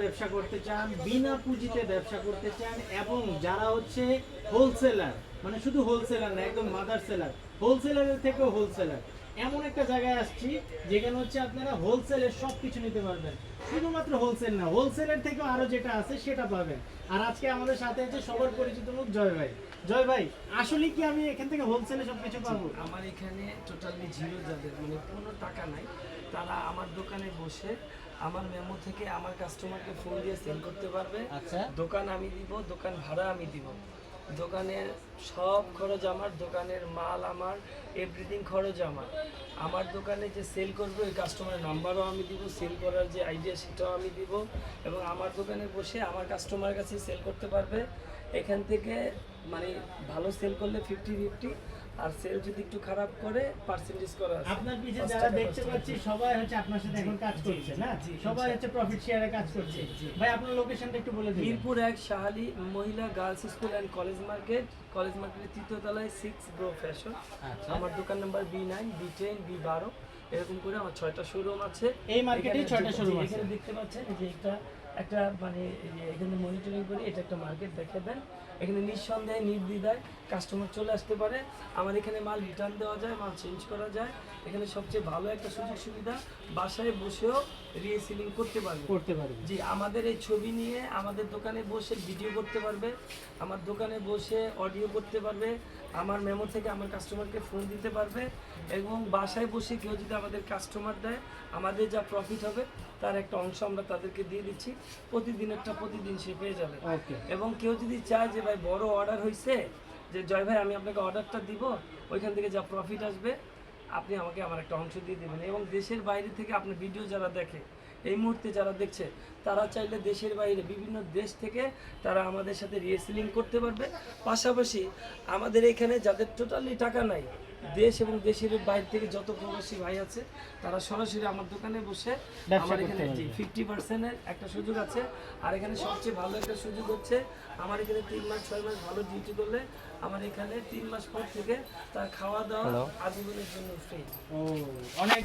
ব্যবসা করতে চান, বিনা পুঁজিতে ব্যবসা করতে চান, এবং যারা হচ্ছে হোলসেলার, মানে শুধু হোলসেলার না, একদম মাদার সেলার, হোলসেলারের থেকেও হোলসেলার, এমন একটা জায়গায় আসছি যেখানে হচ্ছে আপনারা হোলসেলের সব কিছু নিতে পারবেন। শুধুমাত্র হোলসেল না, হোলসেলের থেকেও আরো যেটা আছে সেটা পাবেন। আর আজকে আমাদের সাথে আছে সবার পরিচিত মুখ জয় ভাই। জয় ভাই, আসলে কি আমি এখান থেকে হোলসেলে সবকিছু পাবো? আমার এখানে টোটালি জিরো, যাদের মানে কোনো টাকা নাই, তারা আমার দোকানে বসে আমার মেমো থেকে আমার কাস্টমারকে ফোন দিয়ে সেল করতে পারবে। আচ্ছা। দোকান আমি দিব, দোকান ভাড়া আমি দিব, দোকানের সব খরচ আমার, দোকানের মাল আমার, এভরিথিং খরচ আমার। আমার দোকানে যে সেল করবে ওই কাস্টমারের নাম্বারও আমি দিব, সেল করার যে আইডিয়া সেটাও আমি দিব, এবং আমার দোকানে বসে আমার কাস্টমারের কাছে সেল করতে পারবে। এখান থেকে মানে ভালো সেল করলে 50-50, আর সেল যদি একটু খারাপ করে পার্সেন্টেজ করা আছে। আপনার পিছে 5 যারা টাকা, দেখতে 5 টাকা। পাচ্ছি সবাই হচ্ছে আপনার সাথে এখন কাজ করছে না? জি, সবাই হচ্ছে প্রফিট শেয়ারে কাজ করছে। জি। ভাই আপনার লোকেশনটা একটু বলে দিন। মিরপুর 1 শাহালি মহিলা girls school and college market, college মার্কেটের 3য় তলায় 6 ব্রো ফ্যাশন। আচ্ছা। আমার দোকান নাম্বার B9, B10, B12, এরকম করে আমার 6টা শোরুম আছে। এই মার্কেটেই 6টা শোরুম আছে। এখানে দেখতে পাচ্ছেন এই যে একটা মানে এই যে এখানে মনিটরিং করে এটা একটা মার্কেট দেখে দেন। এখানে নিঃসন্দেহে নির্দ্বিধায় কাস্টমার চলে আসতে পারে। আমার এখানে মাল রিটার্ন দেওয়া যায়, মাল চেঞ্জ করা যায়। এখানে সবচেয়ে ভালো একটা সুযোগ সুবিধা, বাসায় বসেও রিসেলিং করতে পারবে। জি, আমাদের এই ছবি নিয়ে আমাদের দোকানে বসে ভিডিও করতে পারবে, আমার দোকানে বসে অডিও করতে পারবে, আমার মেমো থেকে আমার কাস্টমারকে ফোন দিতে পারবে, এবং বাসায় বসে কেউ যদি আমাদের কাস্টমার দেয়, আমাদের যা প্রফিট হবে তার একটা অংশ আমরা তাদেরকে দিয়ে দিচ্ছি। প্রতিদিনেরটা প্রতিদিন সে পেয়ে যাবে। ওকে। এবং কেউ যদি চায় যে ভাই বড় অর্ডার হয়েছে, যে জয় ভাই আমি আপনাকে অর্ডারটা দিব, ওইখান থেকে যা প্রফিট আসবে আপনি আমাকে আমার একটা অংশ দিয়ে দেবেন। এবং দেশের বাইরে থেকে আপনার ভিডিও যারা দেখে, এই মুহূর্তে যারা দেখছে, তারা চাইলে দেশের বাইরে বিভিন্ন দেশ থেকে তারা আমাদের সাথে রিসেলিং করতে পারবে। পাশাপাশি আমাদের এখানে যাদের টোটালি টাকা নাই, দেশ এবং দেশের বাইরে থেকে যত প্রবাসী ভাই আছে, তারা সরাসরি আমার দোকানে বসে আমার এখানে 50%-এর একটা সুযোগ আছে। আর এখানে সবচেয়ে ভালো একটা সুযোগ হচ্ছে, আমার এখানে 3 মাস 6 মাস ভালো ডিউটি করলে আমার এখানে 3 মাস পর থেকে তার খাওয়া দাওয়া আজীবনের জন্য ফ্রি। ও, অনেক